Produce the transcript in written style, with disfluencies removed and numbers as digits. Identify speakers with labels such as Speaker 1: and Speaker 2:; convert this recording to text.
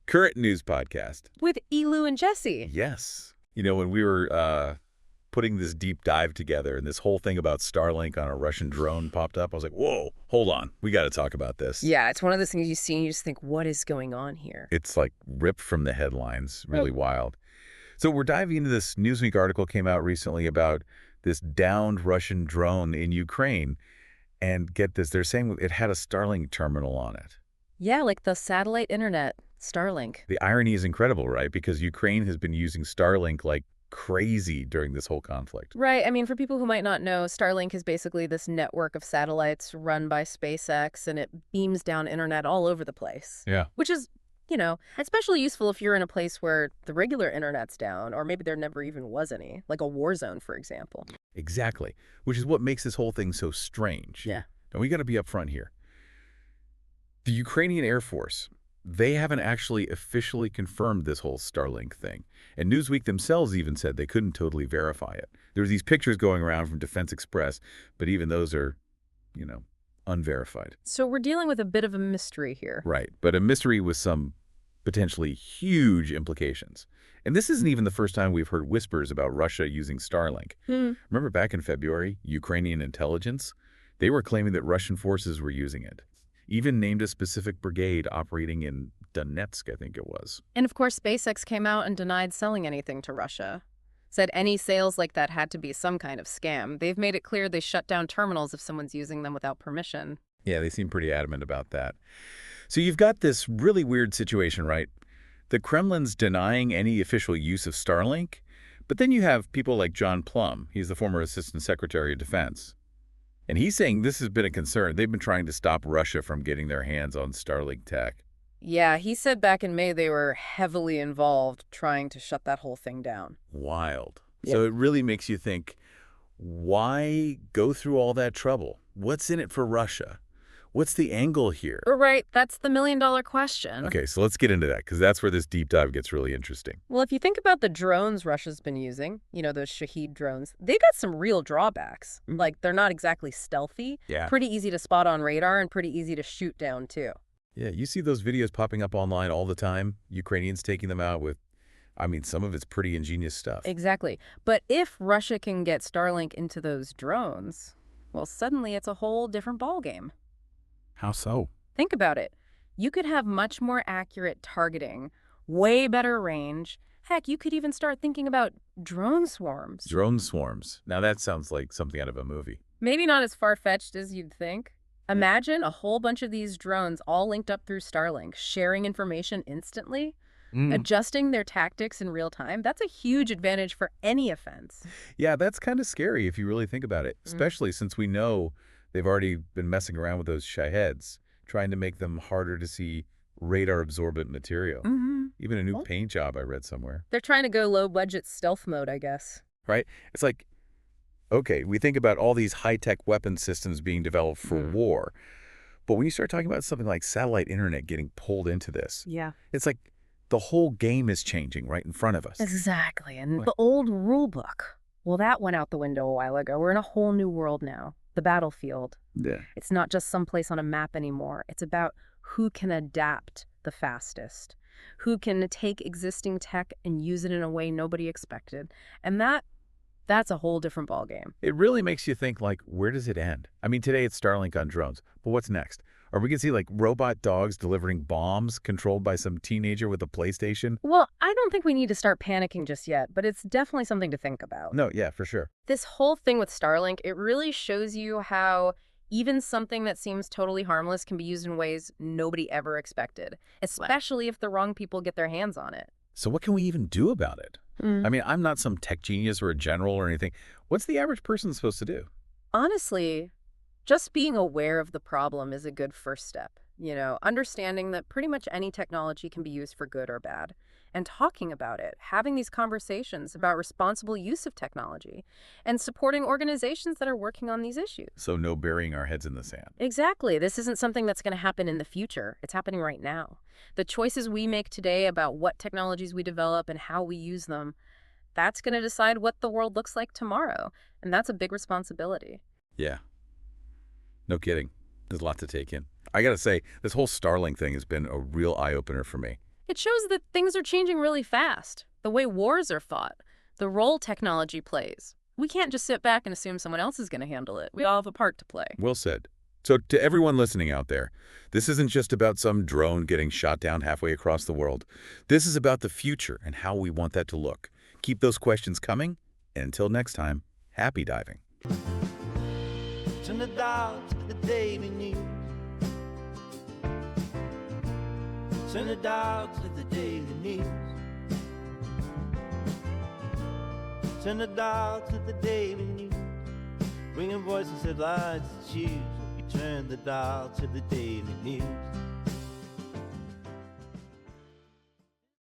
Speaker 1: Current News Podcast.
Speaker 2: With Elu and Jesse.
Speaker 1: Yes. You know, when we were putting this deep dive together and this whole thing about Starlink on a Russian drone popped up, I was like, whoa, hold on. We got to talk about this.
Speaker 2: Yeah, it's one of those things you see and you just think, what is going on here?
Speaker 1: It's like ripped from the headlines. Really wild. So we're diving into this Newsweek article came out recently about this downed Russian drone in Ukraine. And get this, they're saying it had a Starlink terminal on it.
Speaker 2: Yeah, like the satellite internet, Starlink.
Speaker 1: The irony is incredible, right? Because Ukraine has been using Starlink like crazy during this whole conflict.
Speaker 2: Right. I mean, for people who might not know, Starlink is basically this network of satellites run by SpaceX, and it beams down internet all over the place.
Speaker 1: Yeah.
Speaker 2: Which is, especially useful if you're in a place where the regular internet's down, or maybe there never even was any, like a war zone, for example.
Speaker 1: Exactly, which is what makes this whole thing so strange.
Speaker 2: Yeah.
Speaker 1: And we got to be upfront here. The Ukrainian Air Force, they haven't actually officially confirmed this whole Starlink thing. And Newsweek themselves even said they couldn't totally verify it. There's these pictures going around from Defense Express, but even those are, unverified.
Speaker 2: So we're dealing with a bit of a mystery here.
Speaker 1: Right, but a mystery with some potentially huge implications. And this isn't even the first time we've heard whispers about Russia using Starlink. Remember back in February, Ukrainian intelligence? They were claiming that Russian forces were using it. Even named a specific brigade operating in Donetsk, I think it was.
Speaker 2: And of course, SpaceX came out and denied selling anything to Russia. Said any sales like that had to be some kind of scam. They've made it clear they shut down terminals if someone's using them without permission.
Speaker 1: Yeah, they seem pretty adamant about that. So you've got this really weird situation, right? The Kremlin's denying any official use of Starlink, but then you have people like John Plum. He's the former Assistant Secretary of Defense. And he's saying this has been a concern. They've been trying to stop Russia from getting their hands on Starlink tech.
Speaker 2: Yeah, he said back in May they were heavily involved trying to shut that whole thing down.
Speaker 1: Wild.
Speaker 2: Yep.
Speaker 1: So it really makes you think, why go through all that trouble? What's in it for Russia? What's the angle here?
Speaker 2: Right, that's the million-dollar question.
Speaker 1: Okay, so let's get into that, because that's where this deep dive gets really interesting.
Speaker 2: Well, if you think about the drones Russia's been using, those Shahed drones, they got some real drawbacks. Like, they're not exactly stealthy.
Speaker 1: Yeah.
Speaker 2: Pretty easy to spot on radar and pretty easy to shoot down, too.
Speaker 1: Yeah, you see those videos popping up online all the time, Ukrainians taking them out with, some of it's pretty ingenious stuff.
Speaker 2: Exactly. But if Russia can get Starlink into those drones, well, suddenly it's a whole different ballgame.
Speaker 1: How so?
Speaker 2: Think about it. You could have much more accurate targeting, way better range. Heck, you could even start thinking about drone swarms.
Speaker 1: Drone swarms. Now that sounds like something out of a movie.
Speaker 2: Maybe not as far-fetched as you'd think. Imagine a whole bunch of these drones all linked up through Starlink, sharing information instantly, adjusting their tactics in real time. That's a huge advantage for any offense.
Speaker 1: Yeah, that's kind of scary if you really think about it, especially since we know they've already been messing around with those Shaheds, trying to make them harder to see radar-absorbent material. Even a new paint job I read somewhere.
Speaker 2: They're trying to go low-budget stealth mode, I guess.
Speaker 1: Right? It's like, okay, we think about all these high-tech weapon systems being developed for war, but when you start talking about something like satellite internet getting pulled into this,
Speaker 2: Yeah.
Speaker 1: it's like the whole game is changing right in front of us.
Speaker 2: Exactly. And the old rule book, well, that went out the window a while ago. We're in a whole new world now. The battlefield.
Speaker 1: Yeah.
Speaker 2: It's not just someplace on a map anymore. It's about who can adapt the fastest, who can take existing tech and use it in a way nobody expected. And that's a whole different ballgame.
Speaker 1: It really makes you think, like, where does it end? Today it's Starlink on drones, but what's next? Are we going to see, like, robot dogs delivering bombs controlled by some teenager with a PlayStation?
Speaker 2: Well, I don't think we need to start panicking just yet, but it's definitely something to think about.
Speaker 1: No, yeah, for sure.
Speaker 2: This whole thing with Starlink, it really shows you how even something that seems totally harmless can be used in ways nobody ever expected, especially if the wrong people get their hands on it.
Speaker 1: So what can we even do about it? I'm not some tech genius or a general or anything. What's the average person supposed to do?
Speaker 2: Honestly, just being aware of the problem is a good first step. Understanding that pretty much any technology can be used for good or bad. And talking about it, having these conversations about responsible use of technology, and supporting organizations that are working on these issues.
Speaker 1: So no burying our heads in the sand.
Speaker 2: Exactly. This isn't something that's going to happen in the future. It's happening right now. The choices we make today about what technologies we develop and how we use them, that's going to decide what the world looks like tomorrow. And that's a big responsibility.
Speaker 1: Yeah. No kidding. There's a lot to take in. I got to say, this whole Starlink thing has been a real eye-opener for me.
Speaker 2: It shows that things are changing really fast. The way wars are fought, the role technology plays. We can't just sit back and assume someone else is going to handle it. We all have a part to play.
Speaker 1: Well said. So to everyone listening out there, this isn't just about some drone getting shot down halfway across the world. This is about the future and how we want that to look. Keep those questions coming, and until next time, happy diving.
Speaker 3: Turn the dial to the daily news. Turn the dial to the daily news. Turn the dial to the daily news. Bringing voices, headlines, and shoes. We turn the dial to the daily news.